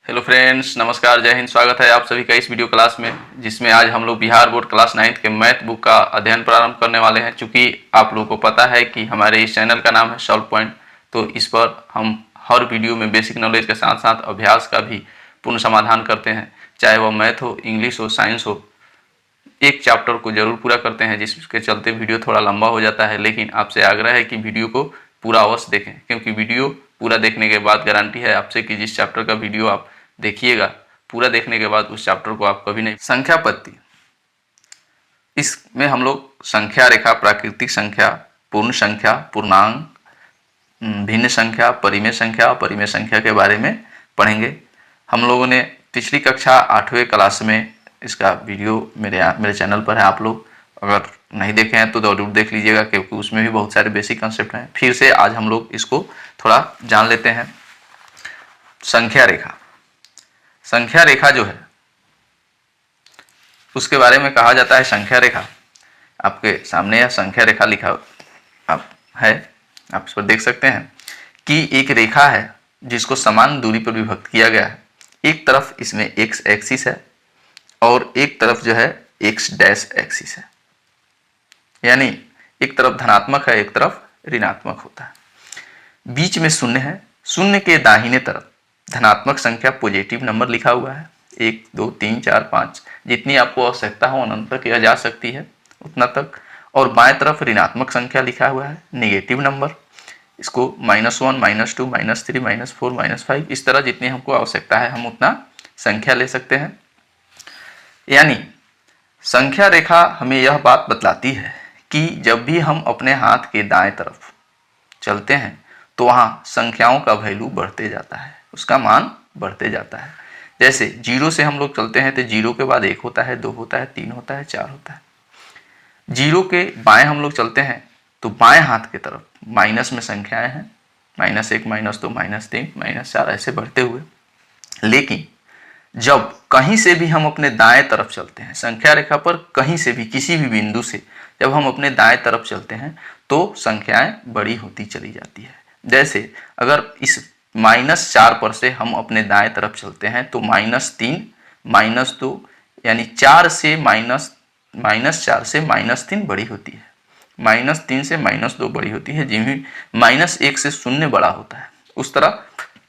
Hello friends, नमस्कार, जय हिंद। स्वागत है आप सभी का इस वीडियो क्लास में, जिसमें आज हम लोग बिहार बोर्ड क्लास 9th के मैथ बुक का अध्ययन प्रारंभ करने वाले हैं। चूंकि आप लोगों को पता है कि हमारे इस चैनल का नाम है सॉल्व पॉइंट, तो इस पर हम हर वीडियो में बेसिक नॉलेज के साथ साथ अभ्यास का भी पूर्ण समाधान करते हैं। चाहे वह मैथ हो, इंग्लिश हो, साइंस हो, एक चैप्टर को जरूर पूरा करते हैं, जिसके चलते वीडियो थोड़ा लंबा हो जाता है। लेकिन आपसे आग्रह है कि वीडियो को पूरा अवश्य देखें, क्योंकि वीडियो पूरा देखने के बाद गारंटी है आपसे कि जिस चैप्टर का वीडियो आप देखिएगा, पूरा देखने के बाद उस चैप्टर को आप कभी नहीं। संख्या पत्ती, इसमें हम लोग संख्या रेखा, प्राकृतिक संख्या, पूर्ण संख्या, पूर्णांक, भिन्न संख्या, परिमेय संख्या, अपरिमेय संख्या के बारे में पढ़ेंगे। हम लोगों ने पिछली कक्षा 8वें क्लास में इसका वीडियो मेरे चैनल पर है। आप लोग अगर नहीं देखे हैं तो जरूर देख लीजिएगा, क्योंकि उसमें भी बहुत सारे बेसिक कंसेप्ट हैं। फिर से आज हम लोग इसको थोड़ा जान लेते हैं। संख्या रेखा, संख्या रेखा जो है उसके बारे में कहा जाता है संख्या रेखा। आपके सामने यह संख्या रेखा लिखा आप इस पर देख सकते हैं कि एक रेखा है जिसको समान दूरी पर विभक्त किया गया है। एक तरफ इसमें एक्स एक्सिस है और एक तरफ जो है एक्स डैश एक्सिस है, यानी एक तरफ धनात्मक है, एक तरफ ऋणात्मक होता है। बीच में शून्य है। शून्य के दाहिने तरफ धनात्मक संख्या पॉजिटिव नंबर लिखा हुआ है। 1 2 3 4 5, जितनी आपको आवश्यकता हो अनंत तक यह जा सकती है, उतना तक। और बाएं तरफ ऋणात्मक संख्या लिखा हुआ है, नेगेटिव नंबर। इसको -1 -2 -3 -4 -5, इस तरह जितनी हमको आवश्यकता है हम उतना संख्या ले सकते हैं। यानी संख्या रेखा हमें यह बात बतलाती है कि जब भी हम अपने हाथ के दाएं तरफ चलते हैं तो वहां संख्याओं का वैल्यू बढ़ते जाता है, उसका मान बढ़ते जाता है। जैसे 0 से हम लोग चलते हैं तो 0 के बाद 1 होता है, 2 होता है, 3 होता है, 4 होता है। 0 के बाएं हम लोग चलते हैं तो बाएं हाथ की तरफ माइनस में संख्याएं हैं, -1 -2 -3 -4, ऐसे बढ़ते हुए। लेकिन जब कहीं से भी हम अपने दाएं तरफ चलते हैं, संख्या रेखा पर कहीं से भी किसी भी बिंदु से जब हम अपने दाएं तरफ चलते हैं तो संख्याएं बड़ी होती चली जाती है। जैसे अगर इस -4 पर से हम अपने दाएं तरफ चलते हैं तो -3 -2, यानी 4 से -4 से -3 बड़ी होती है, -3 से -2 बड़ी होती है। जिन्हें -1 से 0 बड़ा होता है, उस तरह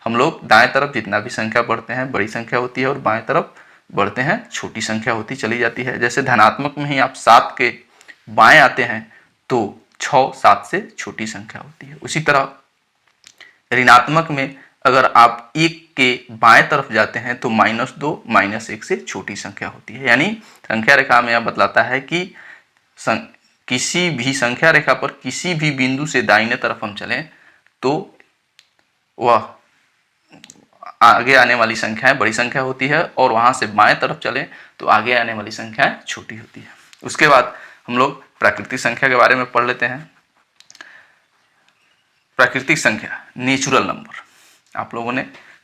हम लोग दाएं तरफ जितना भी संख्या बढ़ते हैं बड़ी संख्या होती है, और बाएं तरफ बढ़ते हैं छोटी संख्या होती चली जाती है। जैसे धनात्मक में ही आप 7 के बाएं आते हैं तो 6 7 से छोटी संख्या होती है। उसी तरह ऋणात्मक में अगर आप 1 के बाएं तरफ जाते हैं तो -2 -1 से छोटी संख्या होती है। यानी संख्या रेखा में यह बतलाता है कि किसी भी संख्या रेखा पर किसी भी बिंदु से दाहिने तरफ हम चलें तो वह आगे आने वाली संख्याएं बड़ी संख्या होती है, और वहां से बाएं तरफ चलें तो आगे आने वाली संख्याएं छोटी होती है। उसके बाद हम लोग प्राकृतिक संख्या के बारे में पढ़ लेते हैं। प्राकृतिक संख्या, नेचुरल नंबर, आप लोगों ने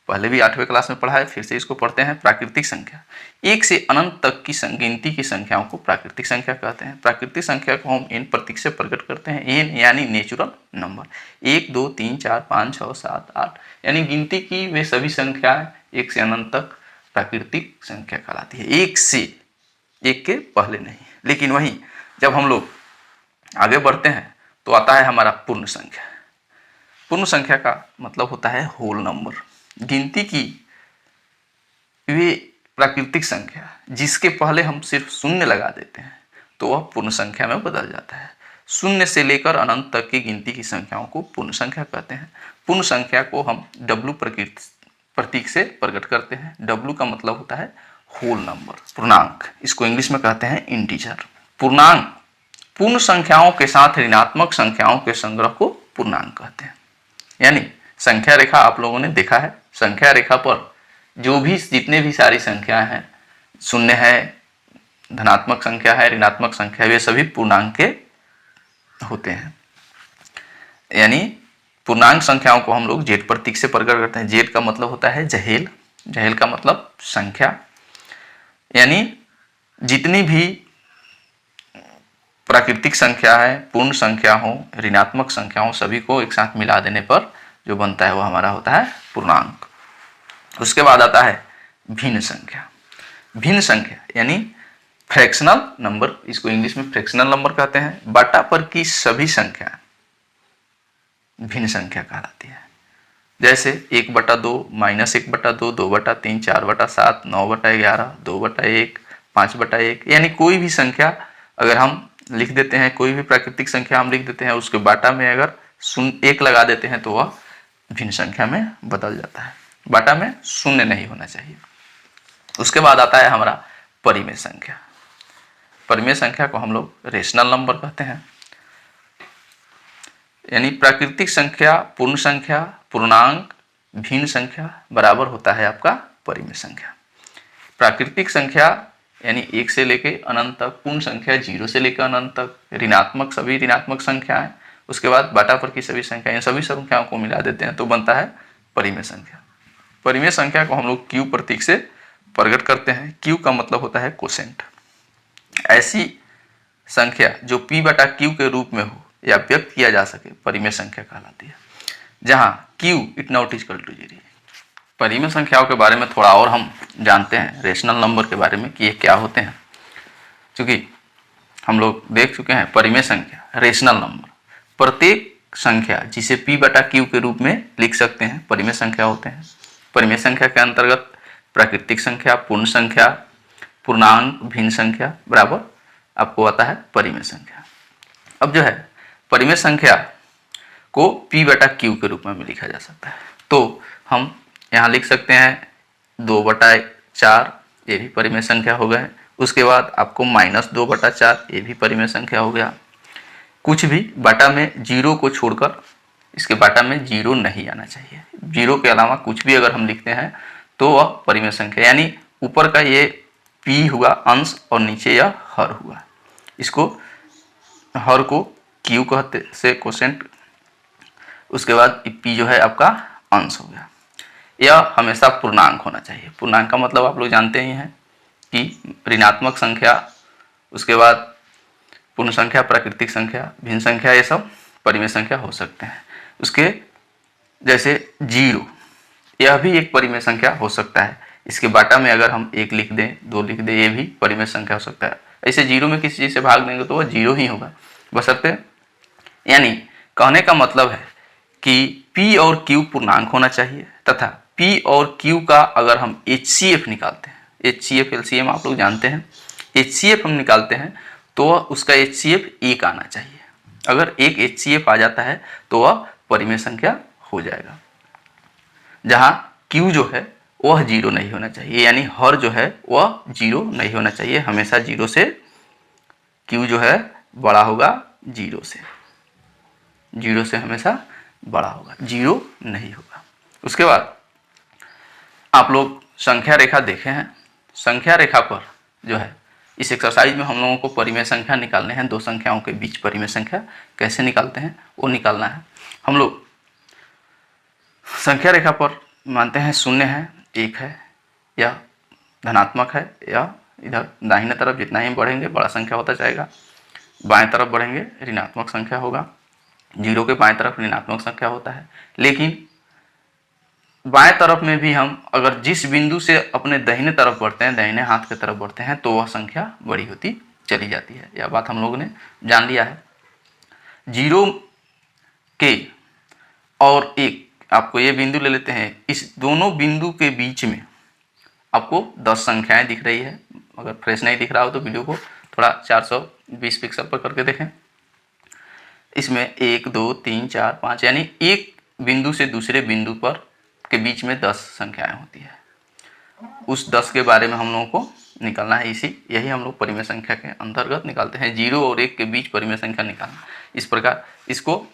पहले भी 8वें क्लास में पढ़ा है, फिर से इसको पढ़ते हैं। प्राकृतिक संख्या, 1 से अनंत तक की गिनती की संख्याओं को प्राकृतिक संख्या कहते हैं। प्राकृतिक संख्या को हम n प्रतीक से प्रकट करते हैं। n यानी नेचुरल नंबर। 1 2 3 4 5 6 7 8, यानी गिनती की वे सभी संख्याएं 1 से अनंत तक प्राकृतिक संख्या कहलाती है। 1 के पहले नहीं। लेकिन वहीं जब हम लोग आगे बढ़ते हैं तो आता है हमारा पूर्ण संख्या। पूर्ण संख्या का मतलब होता है होल नंबर। गिनती की वे प्राकृतिक संख्या जिसके पहले हम सिर्फ 0 लगा देते हैं तो वह पूर्ण संख्या में बदल जाता है। 0 से लेकर अनंत तक की गिनती की संख्याओं को पूर्ण संख्या कहते हैं। पूर्ण संख्या को हम W प्रतीक से प्रकट करते हैं। W का मतलब होता है होल नंबर, पूर्णांक। इसको इंग्लिश में कहते हैं इंटीजर। पूर्णांक पूर्ण संख्याओं के साथ ऋणात्मक संख्याओं के संग्रह को पूर्णांक कहते हैं। यानी संख्या रेखा आप लोगों ने देखा है, संख्या रेखा पर जो भी जितने भी सारी संख्याएं हैं, 0 है, धनात्मक संख्या है, ऋणात्मक संख्या है, वे सभी पूर्णांक के होते हैं। यानी पूर्णांक संख्याओं को हम लोग जेड प्रतीक से प्रकट करते हैं। जेड का मतलब होता है जहेल, जहेल का मतलब संख्या। यानी जितनी भी प्राकृतिक संख्या है, पूर्ण संख्या हो, ऋणात्मक संख्या हो, सभी को एक साथ मिला देने पर जो बनता है वो हमारा होता है पूर्णांक। उसके बाद आता है भिन्न संख्या। भिन्न संख्या यानी फ्रैक्शनल नंबर, इसको इंग्लिश में फ्रैक्शनल नंबर कहते हैं। बटा पर की सभी संख्या भिन्न संख्या कहलाती है। जैसे 1/2, -1/2, 2/3, 4/7, 9/11, 2/1, 5/1, यानी कोई भी संख्या अगर हम लिख देते हैं, कोई भी प्राकृतिक संख्या हम लिख देते हैं, उसके बाटा में अगर 1 लगा देते हैं तो वह भिन्न संख्या में बदल जाता है। बाटा में 0 नहीं होना चाहिए। उसके बाद आता है हमारा परिमेय संख्या। परिमेय संख्या को हम लोग रेशनल नंबर कहते हैं। यानी प्राकृतिक संख्या, पूर्ण संख्या, पूर्णांक, भिन्न संख्या बराबर होता है आपका परिमेय संख्या। प्राकृतिक संख्या यानी 1 से लेके अनंत तक, पूर्ण संख्या 0 से लेकर अनंत तक, ऋणात्मक सभी ऋणात्मक संख्याएं, उसके बाद बाटा पर की सभी संख्या, इन सभी संख्याओं को मिला देते हैं तो बनता है परिमेय संख्या। परिमेय संख्या को हम लोग Q प्रतीक से प्रकट करते हैं। Q का मतलब होता है कोसेंट। ऐसी संख्या जो P/Q के रूप में हो या व्यक्त किया जा सके परिमेय संख्या कहलाती है, जहां Q ≠ 0। परिमेय संख्याओं के बारे में थोड़ा और हम जानते हैं, रेशनल नंबर के बारे में कि ये क्या होते हैं। क्योंकि हम लोग देख चुके हैं परिमेय संख्या, रेशनल नंबर, प्रत्येक संख्या जिसे P/Q के रूप में लिख सकते हैं परिमेय संख्या होते हैं। परिमेय संख्या के अंतर्गत प्राकृतिक संख्या, पूर्ण संख्या, पूर्णांक, भिन्न संख्या बराबर आपको आता है परिमेय संख्या। अब जो है परिमेय संख्या को P/Q के रूप में भी लिखा जा सकता है। तो हम यहाँ लिख सकते हैं 2/4, ये भी परिमेय संख्या हो गए। उसके बाद आपको -2/4, ये भी परिमेय संख्या हो गया। कुछ भी बाटा में 0 को छोड़कर, इसके बाटा में 0 नहीं आना चाहिए। 0 के अलावा कुछ भी अगर हम लिखते हैं तो वह परिमेय संख्या, यानी ऊपर का ये P हुआ अंश और नीचे यह हर हुआ। इसको हर को Q कहते से कोसेंट, उसके बाद P जो है आपका अंश हो गया। यह हमेशा पूर्णांक होना चाहिए। पूर्णांक का मतलब आप लोग जानते ही हैं कि ऋणात्मक संख्या, उसके बाद पूर्ण संख्या, प्राकृतिक संख्या, भिन्न संख्या, ये सब परिमेय संख्या हो सकते हैं। उसके जैसे 0, यह भी एक परिमेय संख्या हो सकता है। इसके बाटा में अगर हम 1 लिख दें, 2 लिख दें, ये भी परिमेय संख्या हो सकता है। ऐसे 0 में किसी चीज़ से भाग देंगे तो वह 0 ही होगा बशर्ते, यानी कहने का मतलब है कि P और Q पूर्णांक होना चाहिए तथा P और Q का अगर हम HCF निकालते हैं, HCF LCM आप लोग जानते हैं, HCF हम निकालते हैं तो वह उसका HCF 1 आना चाहिए। अगर 1 HCF आ जाता है तो वह परिमेय संख्या हो जाएगा। जहाँ Q जो है वह 0 नहीं होना चाहिए, यानी हर जो है वह 0 नहीं होना चाहिए। हमेशा 0 से, Q जो है बड़ा होगा 0 से, 0 से हमेशा बड़ा होगा, 0 नहीं होगा। उसके बाद आप लोग संख्या रेखा देखे हैं। संख्या रेखा पर जो है इस एक्सरसाइज में हम लोगों को परिमेय संख्या निकालने हैं। दो संख्याओं के बीच परिमेय संख्या कैसे निकालते हैं वो निकालना है। हम लोग संख्या रेखा पर मानते हैं 0 है, 1 है, या धनात्मक है, या इधर दाहिने तरफ जितना ही बढ़ेंगे बड़ा संख्या होता जाएगा, बाएं तरफ बढ़ेंगे ऋणात्मक संख्या होगा, 0 के बाएं तरफ ऋणात्मक संख्या होता है। लेकिन बाएं तरफ में भी हम अगर जिस बिंदु से अपने दाहिने तरफ बढ़ते हैं, दाहिने हाथ की तरफ बढ़ते हैं, तो वह संख्या बड़ी होती चली जाती है। यह बात हम लोगों ने जान लिया है। 0 के और 1, आपको ये बिंदु ले लेते हैं, इस दोनों बिंदु के बीच में आपको 10 संख्याएं दिख रही है। अगर फ्रेश नहीं दिख रहा हो तो वीडियो को थोड़ा 420 पिक्सल पर करके देखें। इसमें 1 2 3 4 5, यानी एक बिंदु से दूसरे बिंदु पर के बीच में 10 संख्याएं होती है। उस 10 के बारे में हम लोगों को निकालना है। यही हम लोग परिमेय संख्या के अंतर्गत निकालते हैं। 0 और 1 के बीच परिमेय संख्या निकालना। इस प्रकार इसको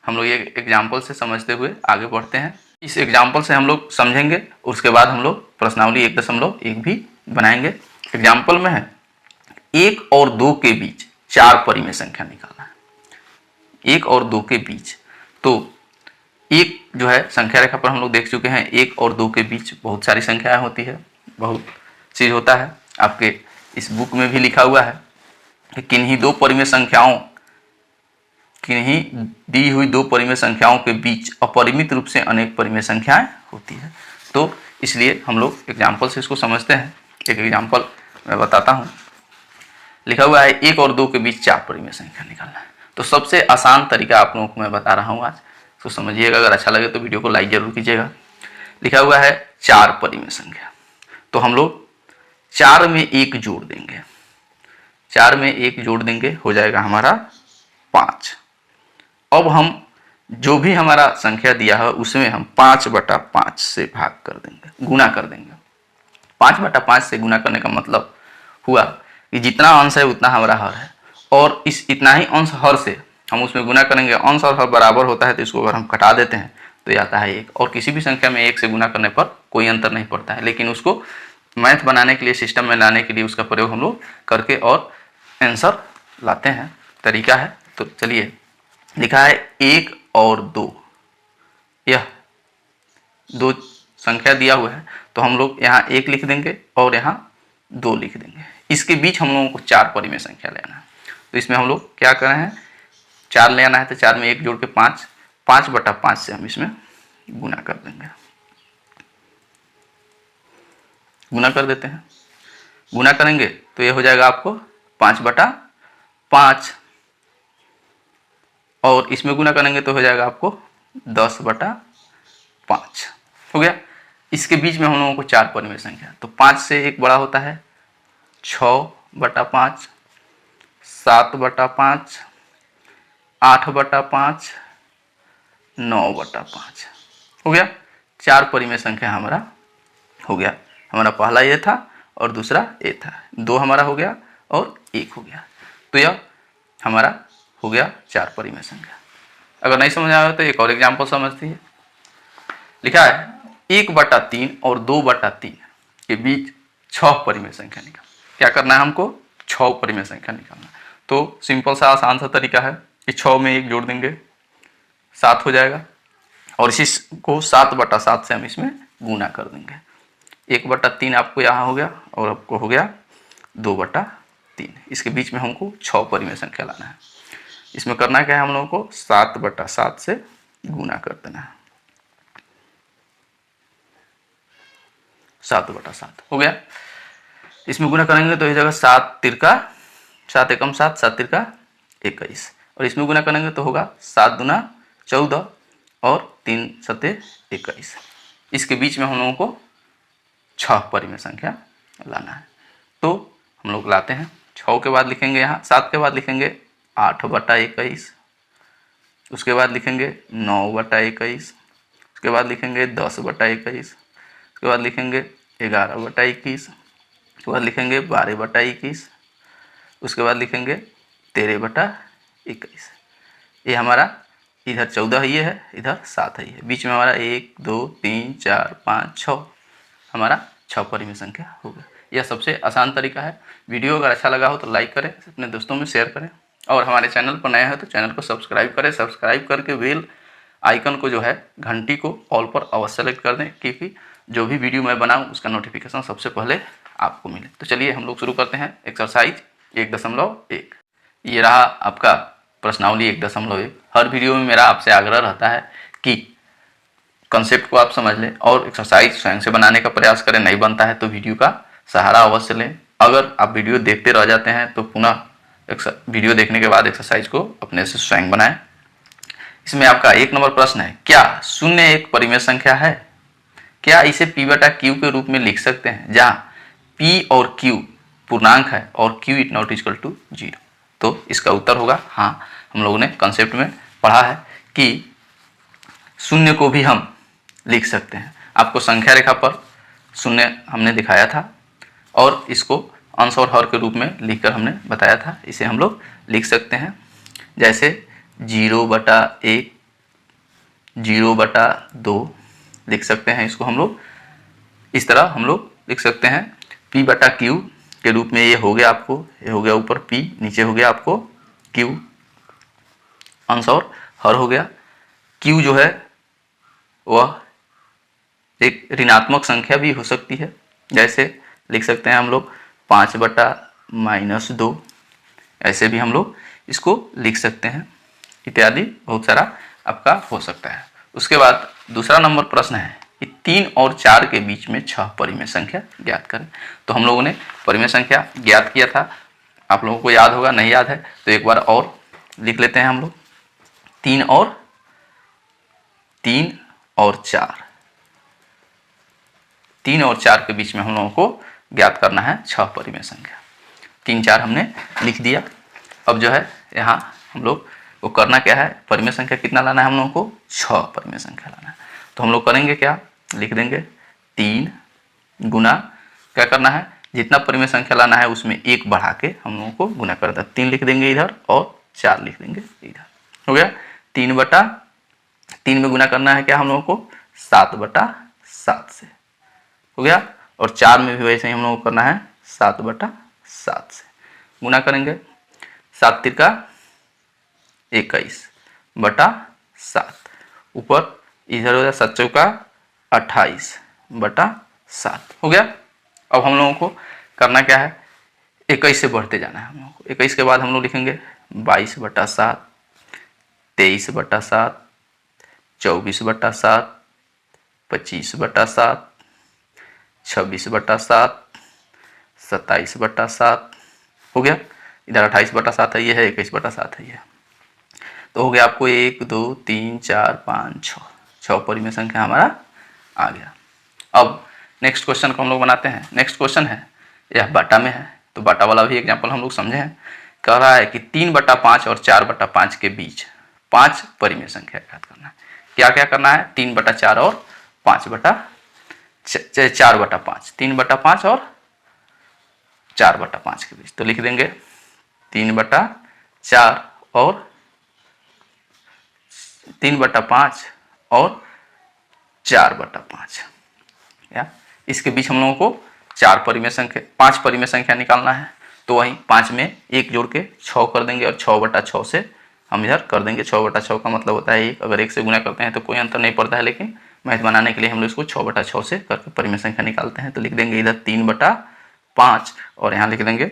हम लोग ये एग्जाम्पल से समझते हुए आगे बढ़ते हैं। इस एग्जाम्पल से हम लोग समझेंगे, उसके बाद हम लोग प्रश्नावली 1.1 भी बनाएंगे। एग्जाम्पल में है 1 और 2 के बीच 4 परिमेय संख्या निकालना है। 1 और 2 के बीच, तो 1 जो है संख्या रेखा पर हम लोग देख चुके हैं, 1 और 2 के बीच बहुत सारी संख्याएं होती है, बहुत चीज होता है। आपके इस बुक में भी लिखा हुआ है कि किन्हीं दी हुई दो परिमेय संख्याओं के बीच अपरिमित रूप से अनेक परिमेय संख्याएं होती है। तो इसलिए हम लोग एग्जाम्पल से इसको समझते हैं। एक एग्जाम्पल मैं बताता हूँ। लिखा हुआ है 1 और 2 के बीच 4 परिमेय संख्या निकालना है। तो सबसे आसान तरीका आप लोगों को मैं बता रहा हूँ आज, तो समझिएगा। अगर अच्छा लगे तो वीडियो को लाइक जरूर कीजिएगा। लिखा हुआ है 4 परिमेय संख्या, तो हम लोग 4 में 1 जोड़ देंगे। 4 में 1 जोड़ देंगे, हो जाएगा हमारा 5। अब हम जो भी हमारा संख्या दिया है उसमें हम 5/5 से भाग कर देंगे, गुना कर देंगे। 5/5 से गुना करने का मतलब हुआ कि जितना अंश है उतना हमारा हर है, और इस इतना ही अंश हर से हम उसमें गुना करेंगे। अंश और हर बराबर होता है, तो इसको अगर हम घटा देते हैं तो ये आता है 1। और किसी भी संख्या में 1 से गुना करने पर कोई अंतर नहीं पड़ता है, लेकिन उसको मैथ बनाने के लिए, सिस्टम में लाने के लिए उसका प्रयोग हम लोग करके और आंसर लाते हैं, तरीका है। तो चलिए, लिखा है 1 और 2, यह 2 संख्या दिया हुआ है, तो हम लोग यहाँ 1 लिख देंगे और यहाँ 2 लिख देंगे। इसके बीच हम लोगों को 4 परिमेय संख्या लेना है। तो इसमें हम लोग क्या कर रहे हैं, 4 लेना है, तो 4 में 1 जोड़ के 5, 5/5 से हम इसमें गुना कर देंगे। गुना कर देते हैं। गुना करेंगे तो ये हो जाएगा आपको 5/5, और इसमें गुना करेंगे तो हो जाएगा आपको 10/5। हो गया। इसके बीच में हम लोगों को 4 परिमेय संख्या, तो 5 से 1 बड़ा होता है 6/5, 7/5, 8/5, 9/5। हो गया। 4 परिमेय संख्या हमारा हो गया। हमारा पहला ये था और दूसरा ये था, 2 हमारा हो गया और 1 हो गया। तो यह हमारा हो गया 4 परिमेय संख्या। अगर नहीं समझ आया तो एक और एग्जाम्पल समझती है। लिखा है 1/3 और 2/3 के बीच 6 परिमेय संख्या निकालना। क्या करना है हमको, 6 परिमेय संख्या निकालना। तो सिंपल सा आसान सा तरीका है कि 6 में 1 जोड़ देंगे, 7 हो जाएगा, और इसी को 7/7 से हम इसमें गुना कर देंगे। 1/3 आपको यहाँ हो गया और आपको हो गया 2/3। इसके बीच में हमको 6 परिमेय संख्या लाना है। इसमें करना क्या है, हम लोगों को 7/7 से गुना कर देना है। 7/7 हो गया। इसमें गुना करेंगे तो हो जाएगा 7 तिरका 7 एकम 7, 7 तिरका 21, और इसमें गुना करेंगे तो होगा 7 दूना 14 और 3 सते 21। इसके बीच में हम लोगों को 6 परिमेय संख्या लाना है। तो हम लोग लाते हैं। 6 के बाद लिखेंगे यहाँ, 7 के बाद लिखेंगे 8/21, उसके बाद लिखेंगे 9/21, उसके बाद लिखेंगे 10/21, उसके बाद लिखेंगे 11/21, उसके बाद लिखेंगे 12/21, उसके बाद लिखेंगे 13/21। ये हमारा इधर 14 ही है, इधर 7 ही है। बीच में हमारा 1 2 3 4 5 6 हमारा 6 परिमेय संख्या होगा। यह सबसे आसान तरीका है। वीडियो अगर अच्छा लगा हो तो लाइक करें, अपने दोस्तों में शेयर करें, और हमारे चैनल पर नया है तो चैनल को सब्सक्राइब करें। सब्सक्राइब करके बेल आइकन को जो है घंटी को ऑल पर अवश्य सेलेक्ट कर दें, क्योंकि जो भी वीडियो मैं बनाऊं उसका नोटिफिकेशन सबसे पहले आपको मिले। तो चलिए हम लोग शुरू करते हैं। एक्सरसाइज 1.1। ये रहा आपका प्रश्नावली 1.1। हर वीडियो में मेरा आपसे आग्रह रहता है कि कंसेप्ट को आप समझ लें और एक्सरसाइज स्वयं से बनाने का प्रयास करें। नहीं बनता है तो वीडियो का सहारा अवश्य लें। अगर आप वीडियो देखते रह जाते हैं तो पुनः वीडियो देखने के बाद एक्सरसाइज को अपने से स्वयं बनाएं। इसमें आपका 1 नंबर प्रश्न है, क्या 0 एक परिमेय संख्या है? क्या इसे p/q के रूप में लिख सकते हैं, जहाँ p और q पूर्णांक है और q ≠ 0? तो इसका उत्तर होगा हाँ। हम लोगों ने कंसेप्ट में पढ़ा है कि 0 को भी हम लिख सकते हैं। आपको संख्या रेखा पर 0 हमने दिखाया था और इसको अंश और हर के रूप में लिखकर हमने बताया था। इसे हम लोग लिख सकते हैं जैसे 0/1, 0/2 लिख सकते हैं। इसको हम लोग इस तरह हम लोग लिख सकते हैं। p/q के रूप में ये हो गया आपको, ये हो गया ऊपर p, नीचे हो गया आपको q, अंश और हर हो गया। q जो है वह एक ऋणात्मक संख्या भी हो सकती है, जैसे लिख सकते हैं हम लोग 5/-2, ऐसे भी हम लोग इसको लिख सकते हैं। इत्यादि बहुत सारा आपका हो सकता है। उसके बाद दूसरा नंबर प्रश्न है, कि 3 और 4 के बीच में 6 परिमेय संख्या ज्ञात करें। तो हम लोगों ने परिमेय संख्या ज्ञात किया था, आप लोगों को याद होगा, नहीं याद है तो एक बार और लिख लेते हैं हम लोग। 3 और 4, 3 और 4 के बीच में हम लोगों को ज्ञात करना है 6 परिमेय संख्या। 3 4 हमने लिख दिया। अब जो है यहाँ हम लोग को करना क्या है, परिमेय संख्या कितना लाना है हम लोगों को, 6 परिमेय संख्या लाना है। तो हम लोग करेंगे क्या, लिख देंगे 3 गुना, क्या करना है, जितना परिमेय संख्या लाना है उसमें 1 बढ़ा के हम लोगों को गुना कर दें। 3 लिख देंगे इधर और 4 लिख देंगे इधर, हो गया। 3 में गुना करना है क्या हम लोगों को, 7/7 से, हो गया। और 4 में भी वैसे ही हम लोगों को करना है 7/7 से गुना करेंगे। 7 तिरका 21/7, ऊपर इधर हो जाए 7 चौका 28/7, हो गया। अब हम लोगों को करना क्या है, 21 से बढ़ते जाना है हम लोगों को। 21 के बाद हम लोग लिखेंगे 22/7, 23/7, 24/7, 25/7, 26/7, 27/7, हो गया। इधर 28/7 है, ये है 21/7 है, ये तो हो गया आपको 1 2 3 4 5 6 परिमेय संख्या हमारा आ गया। अब नेक्स्ट क्वेश्चन को हम लोग बनाते हैं। नेक्स्ट क्वेश्चन है, यह बाटा में है, तो बाटा वाला भी एग्जाम्पल हम लोग समझे हैं। कह रहा है कि 3/5 और 4/5 के बीच 5 परिमेय संख्या ज्ञात करना है। क्या क्या करना है, 3/4 और 4/5, 3/5 और 4/5 के बीच। तो लिख देंगे 3/4 और 3/5 और 4/5, या इसके बीच हम लोगों को 4 परिमेय संख्या, 5 परिमेय संख्या निकालना है। तो वहीं 5 में 1 जोड़ के 6 कर देंगे और 6/6 से हम इधर कर देंगे। 6/6 का मतलब होता है 1, अगर 1 से गुना करते हैं तो कोई अंतर नहीं पड़ता है, लेकिन मैथ बनाने के लिए हम लोग इसको 6/6 से करके परिमेय संख्या निकालते हैं। तो लिख देंगे इधर 3/5 और यहाँ लिख देंगे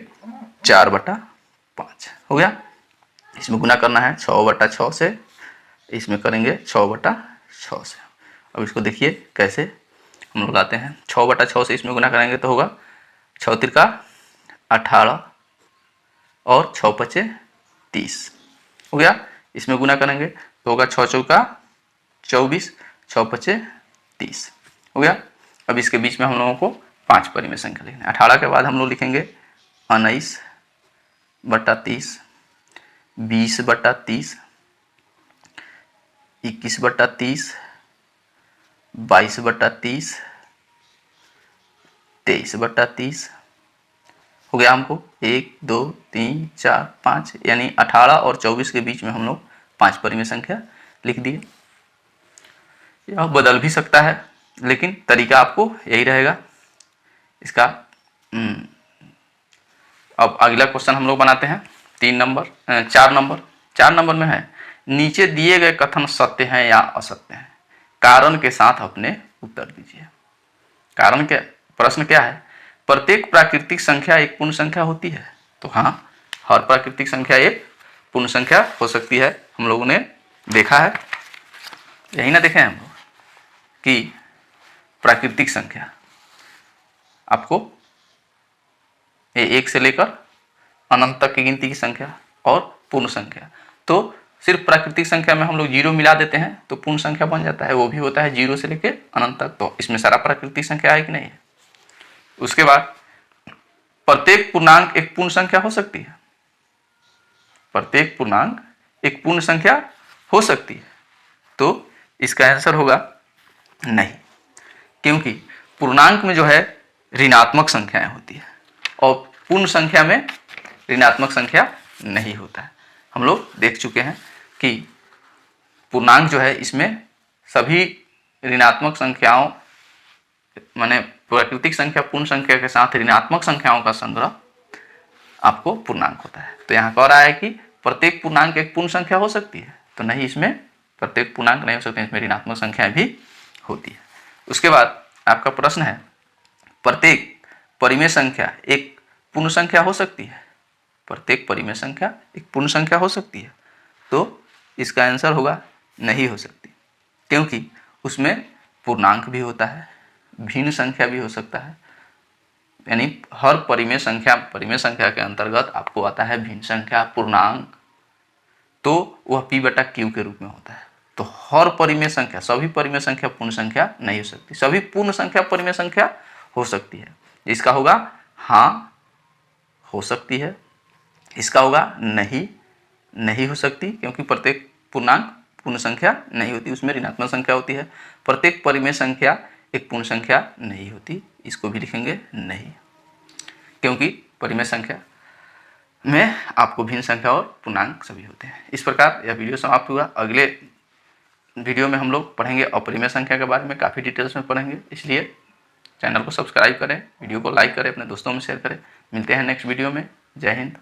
4/5, हो गया। इसमें गुना करना है 6/6 से, इसमें करेंगे 6/6 से। अब इसको देखिए कैसे हम लोग लाते हैं। 6/6 से इसमें गुना करेंगे तो होगा 6 तिरका 18 और 6×5 30, हो गया। इसमें गुना करेंगे तो होगा 6 चौका 24, 6×5 30, हो गया। अब इसके बीच में हम लोगों को 5 परिमेय संख्या लिखना है। 18 के बाद हम लोग लिखेंगे 19/30, 20/30, 21/30, 22/30, 23/30, हो गया। हमको 1 2 3 4 5 यानी 18 और 24 के बीच में हम लोग 5 परिमेय संख्या लिख दिए। यह बदल भी सकता है, लेकिन तरीका आपको यही रहेगा इसका। अब अगला क्वेश्चन हम लोग बनाते हैं 4 नंबर में है, नीचे दिए गए कथन सत्य हैं या असत्य हैं, कारण के साथ अपने उत्तर दीजिए। कारण क्या, प्रश्न क्या है, प्रत्येक प्राकृतिक संख्या एक पूर्ण संख्या होती है। तो हाँ, हर प्राकृतिक संख्या एक पूर्ण संख्या हो सकती है। हम लोगों ने देखा है, यही ना देखे हैं हम लोग कि प्राकृतिक संख्या आपको ये 1 से लेकर अनंत तक की गिनती की संख्या और पूर्ण संख्या, तो सिर्फ प्राकृतिक संख्या में हम लोग 0 मिला देते हैं तो पूर्ण संख्या बन जाता है। वो भी होता है 0 से लेकर अनंत तक, तो इसमें सारा प्राकृतिक संख्या है कि नहीं है। उसके बाद प्रत्येक पूर्णांक एक पूर्ण संख्या हो सकती है, प्रत्येक पूर्णांक एक पूर्ण संख्या हो सकती है। तो इसका आंसर होगा नहीं, क्योंकि पूर्णांक में जो है ऋणात्मक संख्याएं होती है और पूर्ण संख्या में ऋणात्मक संख्या नहीं होता है। हम लोग देख चुके हैं कि पूर्णांक जो है इसमें सभी ऋणात्मक संख्याओं, माने प्राकृतिक संख्या पूर्ण संख्या के साथ ऋणात्मक संख्याओं का संग्रह आपको पूर्णांक होता है। तो यहाँ कह रहा है कि प्रत्येक पूर्णांक एक पूर्ण संख्या हो सकती है, तो नहीं, इसमें प्रत्येक पूर्णांक नहीं हो सकते, इसमें ऋणात्मक संख्या भी होती है। उसके बाद आपका प्रश्न है, प्रत्येक परिमेय संख्या एक पूर्ण संख्या हो सकती है, प्रत्येक परिमेय संख्या एक पूर्ण संख्या हो सकती है। तो इसका आंसर होगा नहीं हो सकती, क्योंकि उसमें पूर्णांक भी होता है, भिन्न संख्या भी हो सकता है। यानी हर परिमेय संख्या के अंतर्गत आपको आता है भिन्न संख्या, पूर्णांक, तो वह p बटा q के रूप में होता है। तो हर परिमेय संख्या, सभी परिमेय संख्या पूर्ण संख्या नहीं हो सकती, सभी पूर्ण संख्या परिमेय संख्या हो सकती है। इसका होगा हाँ हो सकती है, इसका होगा नहीं नहीं हो सकती, क्योंकि प्रत्येक पूर्णांक पूर्ण संख्या नहीं होती, उसमें ऋणात्मक संख्या होती है। प्रत्येक परिमेय संख्या एक पूर्ण संख्या नहीं होती, इसको भी लिखेंगे नहीं, क्योंकि परिमेय संख्या में आपको भिन्न संख्या और पूर्णांक सभी होते हैं। इस प्रकार यह वीडियो समाप्त हुआ। अगले वीडियो में हम लोग पढ़ेंगे अपरिमेय संख्या के बारे में, काफ़ी डिटेल्स में पढ़ेंगे, इसलिए चैनल को सब्सक्राइब करें, वीडियो को लाइक करें, अपने दोस्तों में शेयर करें। मिलते हैं नेक्स्ट वीडियो में। जय हिंद।